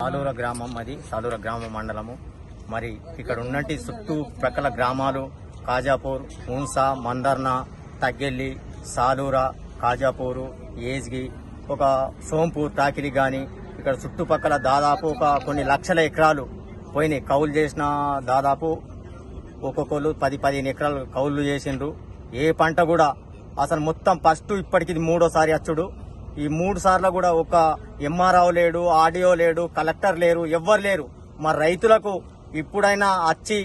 సాలూర గ్రామం, అది సాలూర గ్రామ మండలము. మరి ఇక్కడ ఉన్నటి చుట్టూ ప్రక్కల గ్రామాలు కాజాపూర్, మున్సా, మందర్న, తగ్గెల్లి, సాలూర, కాజాపూరు, ఏజ్గి, ఒక సోంపూర్, టాకిలి గాని ఇక్కడ చుట్టుపక్కల దాదాపు ఒక కొన్ని లక్షల ఎకరాలు పోయినాయి. కౌలు చేసిన దాదాపు ఒక్కొక్కరు 10-15 ఎకరాలు కౌలు చేసిండ్రు. ఏ పంట కూడా అసలు మొత్తం ఫస్ట్ ఇప్పటికి మూడోసారి అచ్చుడు. ఈ 3 సార్లు కూడా ఒక ఎంఆర్ఓ లేడు, ఆర్డీఓ లేడు, కలెక్టర్ లేరు, ఎవ్వరు లేరు. మరి రైతులకు ఇప్పుడైనా వచ్చి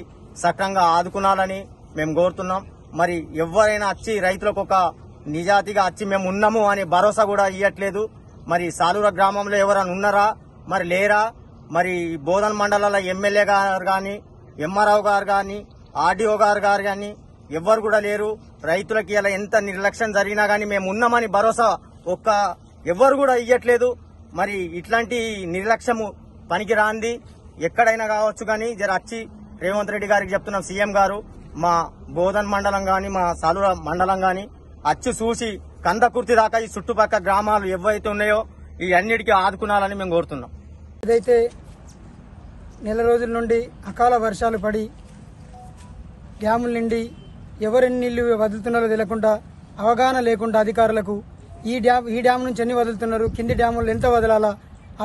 సక్రంగా ఆదుకునాలని మేము కోరుతున్నాం. మరి ఎవరైనా వచ్చి రైతులకు ఒక నిజాతిగా వచ్చి మేము ఉన్నాము అని భరోసా కూడా ఇవ్వట్లేదు. మరి సాలూర గ్రామంలో ఎవరైనా ఉన్నారా, మరి లేరా? మరి బోధన్ మండలాల ఎమ్మెల్యే గారు గాని, ఎంఆర్ఓ గారు గాని, ఆర్డీఓ గారు గాని ఎవ్వరు కూడా లేరు. రైతులకి ఇలా ఎంత నిర్లక్ష్యం జరిగినా గానీ మేము ఉన్నామని భరోసా ఎవ్వరు కూడా ఇవ్వట్లేదు. మరి ఇట్లాంటి నిర్లక్ష్యము పనికి రాంది ఎక్కడైనా కావచ్చు గానీ జర వచ్చి రేవంత్ రెడ్డి గారికి చెప్తున్నాం, సీఎం గారు మా బోధన్ మండలం గాని, మా సాలూర మండలం గాని వచ్చి చూసి కందకుర్తి దాకా ఈ చుట్టుపక్కల గ్రామాలు ఏవైతే ఉన్నాయో ఈ అన్నిటికీ ఆదుకునాలని మేము కోరుతున్నాం. ఏదైతే నెల రోజుల నుండి అకాల వర్షాలు పడి డ్యాముల నుండి ఎవరెన్ని నీళ్లు వదులుతున్నారో తెలియకుండా, అవగాహన లేకుండా అధికారులకు ఈ డ్యామ్ నుంచి ఎన్ని వదులుతున్నారు, కింది డ్యాములు ఎంత వదలాలా,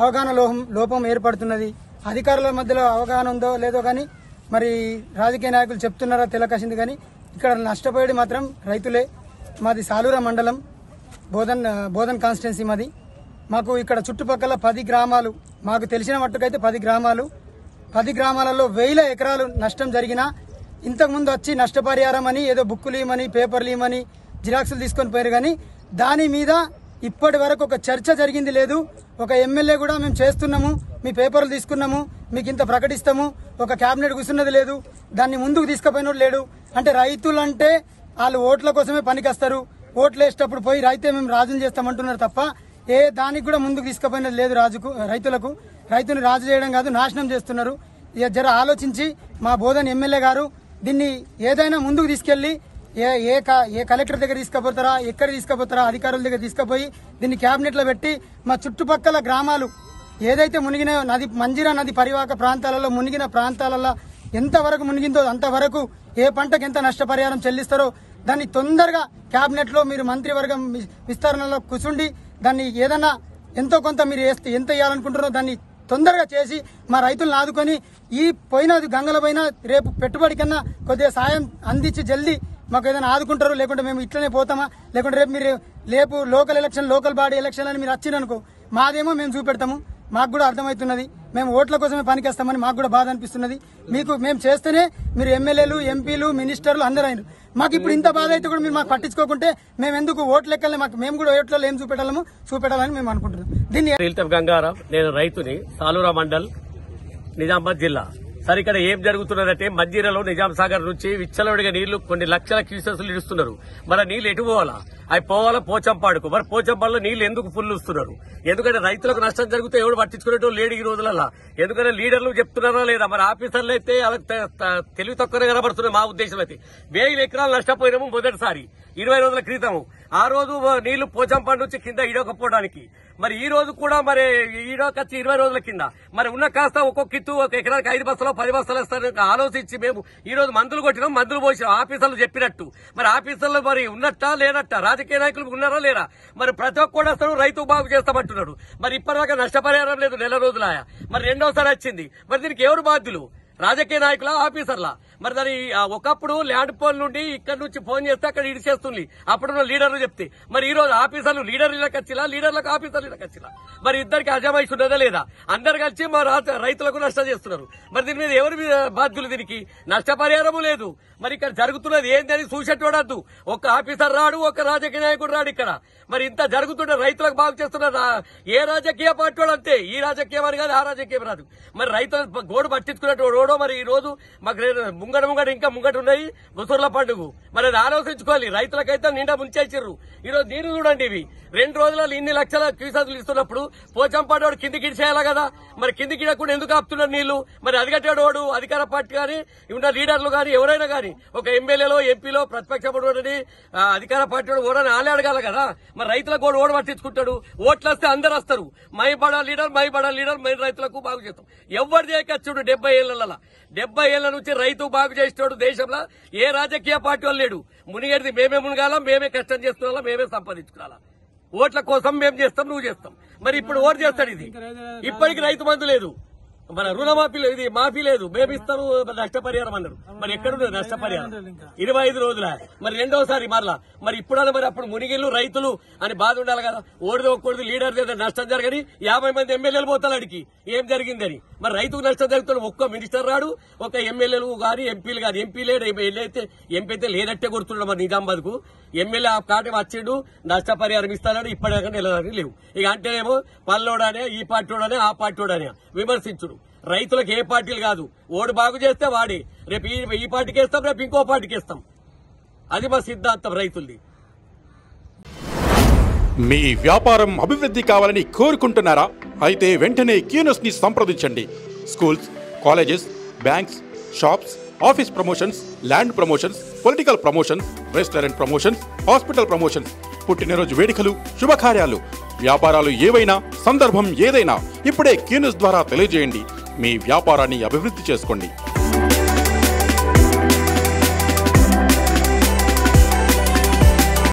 అవగాహన లోపం ఏర్పడుతున్నది. అధికారుల మధ్యలో అవగాహన ఉందో లేదో కానీ మరి రాజకీయ నాయకులు చెప్తున్నారా తెలకసింది. కానీ ఇక్కడ నష్టపోయేది మాత్రం రైతులే. మాది సాలూర మండలం, బోధన్ కాన్స్టిట్యున్సీ మాది. మాకు ఇక్కడ చుట్టుపక్కల 10 గ్రామాలు, మాకు తెలిసిన మట్టుకైతే 10 గ్రామాలు. 10 గ్రామాలలో 1000 ఎకరాలు నష్టం జరిగినా ఇంతకుముందు వచ్చి నష్టపరిహారం అని ఏదో బుక్కులు ఇవ్వమని, పేపర్లు ఇవ్వమని, జిరాక్సులు తీసుకొని పోయారు. కానీ దాని మీద ఇప్పటి వరకు ఒక చర్చ జరిగింది లేదు. ఒక ఎమ్మెల్యే కూడా మేము చేస్తున్నాము, మీ పేపర్లు తీసుకున్నాము, మీకు ఇంత ప్రకటిస్తాము, ఒక కేబినెట్ కూర్చున్నది లేదు, దాన్ని ముందుకు తీసుకుపోయినోడు లేడు. అంటే రైతులంటే వాళ్ళు ఓట్ల కోసమే పనికొస్తారు. ఓట్లు వేసేటప్పుడు పోయి రైతే మేము రాజుని చేస్తామంటున్నారు తప్ప ఏ దానికి కూడా ముందుకు తీసుకుపోయినది లేదు. రైతుని రాజు చేయడం కాదు, నాశనం చేస్తున్నారు. ఇక జర ఆలోచించి మా బోధన్ ఎమ్మెల్యే గారు దీన్ని ఏదైనా ముందుకు తీసుకెళ్లి ఏ కలెక్టర్ దగ్గర తీసుకుపోతారా, ఎక్కడ తీసుకుపోతారా, అధికారుల దగ్గర తీసుకుపోయి దీన్ని కేబినెట్ లో పెట్టి మా చుట్టుపక్కల గ్రామాలు ఏదైతే మునిగిన మంజీరా నది పరివాహక ప్రాంతాలలో మునిగిన ప్రాంతాలలో ఎంతవరకు మునిగిందో అంతవరకు ఏ పంటకు ఎంత నష్టపరిహారం చెల్లిస్తారో దాన్ని తొందరగా కేబినెట్ లో మీరు మంత్రివర్గం విస్తరణలో కూర్చుండి దాన్ని ఏదన్నా ఎంతో కొంత మీరు ఎంత ఇవ్వాలనుకుంటారో దాన్ని తొందరగా చేసి మా రైతులను ఆదుకొని ఈ పోయిన గంగల పైన రేపు పెట్టుబడి కన్నా కొద్దిగా సాయం అందించి జల్దీ మాకు ఏదైనా ఆదుకుంటారు. లేకుంటే మేము ఇట్లనే పోతామా, లేకుంటే రేపు లోకల్ బాడీ ఎలక్షన్ అని మీరు వచ్చిరనుకో మాదేమో మేము చూపెడతాము. మాకు కూడా అర్థమవుతున్నది, మేము ఓట్ల కోసమే పనికేస్తామని మాకు కూడా బాధ అనిపిస్తున్నది. మేము చేస్తేనే మీరు ఎమ్మెల్యేలు, ఎంపీలు, మినిస్టర్లు అందరూ అయినారు. మాకు ఇప్పుడు ఇంత బాధ అయితే కూడా మీరు మాకు పట్టించుకోకుంటే మేము ఎందుకు ఓట్ల లెక్కలే మేము కూడా ఓట్లలో ఏం చూపెట్టాలని మేము అనుకుంటున్నాం. దీన్ని గంగారాం, నేను రైతుని, సాలూర మండల్, నిజామాబాద్ జిల్లా. సరే ఇక్కడ ఏం జరుగుతున్నదంటే మంజీరాలో నిజాం సాగర్ నుంచి విచ్చలవిడిగా నీళ్లు కొన్ని లక్షల క్యూసెస్లు ఇస్తున్నారు. మరి నీళ్లు ఎటు పోవాలా? అవి పోవాలా పోచంపాడుకు. మరి పోచంపాడులో నీళ్లు ఎందుకు ఫుల్ ఇస్తున్నారు? ఎందుకంటే రైతులకు నష్టం జరిగితే ఎవడు పట్టించుకునేటో లేడు ఈ రోజులలో. ఎందుకంటే లీడర్లు చెప్తున్నారా లేదా? మరి ఆఫీసర్లు అయితే వాళ్ళకి తెలివి తక్కువనే కనబడుతున్నాయి. మా ఉద్దేశం అయితే 1000 ఎకరాలు నష్టపోయినాము మొదటిసారి 20 రోజుల క్రితం. ఆ రోజు నీళ్లు పోచంపాడు నుంచి కింద ఇడకపోవడానికి. మరి ఈ రోజు కూడా మరి ఈడొచ్చి 20 రోజుల కింద మరి ఉన్న కాస్త ఒక్కొక్క కిత్తు ఒక ఎకరానికి 5 బస్తాలు 10 బస్తాలు ఇస్తారని ఆలోచించి మేము ఈ రోజు మందులు కొట్టినాం, మందులు పోసినాం ఆఫీసర్లు చెప్పినట్టు. మరి ఆఫీసర్లు మరి ఉన్నట్టా లేనట్టా? రాజకీయ నాయకులు ఉన్నారా లేరా? మరి ప్రతి ఒక్కడు వస్తాడు రైతు బాగు చేస్తామంటున్నాడు. మరి ఇప్పటిదాకా నష్టపరిహారం లేదు, నెల రోజులాయా. మరి రెండోసారి వచ్చింది. మరి దీనికి ఎవరు బాధ్యులు? రాజకీయ నాయకుల, ఆఫీసర్లా? మరి దాని ఒకప్పుడు ల్యాండ్ పోల్ నుండి ఇక్కడ నుంచి ఫోన్ చేస్తే అక్కడ ఇడిచేస్తుంది అప్పుడున్న లీడర్లు చెప్తే. మరి ఈ రోజు ఆఫీసర్లు లీడర్లకు వచ్చిలా, లీడర్లకు ఆఫీసర్లకు వచ్చిలా? మరి ఇద్దరికి అజమాయిషి ఉన్నదా లేదా? అందరు కలిసి మా రైతులకు నష్టం చేస్తున్నారు. మరి దీని మీద ఎవరి మీద బాధ్యులు? దీనికి నష్టపరిహారము లేదు. మరి ఇక్కడ జరుగుతున్నది ఏంటని చూసేటోడద్దు. ఒక ఆఫీసర్ రాడు, ఒక రాజకీయ నాయకుడు రాడు ఇక్కడ. మరి ఇంత జరుగుతుంటే రైతులకు బాగు చేస్తున్నారు ఏ రాజకీయ పార్టీ వాడు అంతే. ఈ రాజకీయం అని కాదు, ఆ రాజకీయం రాదు. మరి రైతుల గోడు పట్టించుకునేటోడో మరి ఈ రోజు మాకు ముంగట ఇంకా ముంగట ఉన్నాయి ముసూర్ల పండుగ. మరి అది ఆలోచించుకోవాలి. రైతులకైతే నిండా ముంచేసిర్రు. ఈరోజు నీరు చూడండి, ఇవి 2 రోజులలో ఇన్ని లక్షల క్యూసెక్లు ఇస్తున్నప్పుడు పోచంపాటి కిందికి ఇచ్చేయాలి కదా. మరి కిందికి ఇడకుండా ఎందుకు ఆపుతున్నారు నీళ్లు? మరి అధికారుడు అధికార పార్టీ కానీ ఉన్న లీడర్లు కానీ ఎవరైనా కానీ ఒక ఎమ్మెల్యేలో ఎంపీలో ప్రతిపక్ష అధికార పార్టీ ఓడని ఆలే అడగాలి కదా. మరి రైతులకు ఓడు పట్టించుకుంటాడు. ఓట్లు వస్తే అందరు వస్తారు. మై బడా లీడర్ మై రైతులకు బాగు చేస్తాం. ఎవరు చేయకొచ్చుడు 70 ఏళ్ల నుంచి రైతు బాగు చేసేవాడు దేశంలో ఏ రాజకీయ పార్టీ వాళ్ళు లేడు. మునిగేది మేమే మునగాల, మేమే కష్టం చేసుకోవాలా, మేమే సంపాదించుకోవాలా. ఓట్ల కోసం మేము చేస్తాం, నువ్వు చేస్తాం. మరి ఇప్పుడు ఓటు చేస్తాడు. ఇది ఇప్పటికి రైతు బంధు లేదు, మన రుణమాఫీ లేదు, ఇది మాఫీ లేదు. మేము ఇస్తాము నష్టపరిహారం అన్నారు. మరి ఎక్కడుంది నష్టపరిహారం? 25 రోజుల. మరి రెండోసారి మరలా మరి ఇప్పుడు మరి అప్పుడు మునిగిళ్ళు రైతులు అని బాధ ఉండాలి కదా. ఓడిది ఒక్కడిది లీడర్ లేదా నష్టం జరగని 50 మంది ఎమ్మెల్యేలు పోతారు అడిగి ఏం జరిగిందని. మరి రైతుకు నష్టం జరుగుతాడు. ఒక్క మినిస్టర్ రాడు, ఒక ఎమ్మెల్యేలు కానీ ఎంపీలు కాదు. ఎంపీ లేడు, ఎంపీ అయితే లేనట్టే కొడుతున్నాడు. మరి నిజామాబాద్ కు ఎమ్మెల్యే ఆ కాటి వచ్చిండు, నష్టపరిహారం ఇస్తానని ఇప్పటిదాకా నెలదాకా లేవు. ఇక అంటేనేమో పల్లెడనే, ఈ పార్టీడనే, ఆ పార్టీడనే విమర్శించుడు. రైతులకు ఏ పార్టీలు కాదు. ఓటు బాగు చేస్తే వాడి రేపు ఈ పార్టీకి వేస్తాం, రేపు ఇంకో పార్టీకి వేస్తాం. అది మా సిద్ధాంతం రైతులది. మీ వ్యాపారం అభివృద్ధి కావాలని కోరుకుంటున్నారా? అయితే వెంటనే క్యూనస్ ని సంప్రదించండి. Schools, colleges, banks, shops, office promotions, land promotions, political promotions, restaurant promotions, hospital promotions, పుట్టినరోజు వేడుకలు, శుభకార్యాలు, వ్యాపారాలు ఏవైనా, సందర్భం ఏదైనా ఇప్పుడే క్యూనస్ ద్వారా తెలియజేయండి. మీ వ్యాపారాన్ని అభివృద్ధి చేసుకోండి.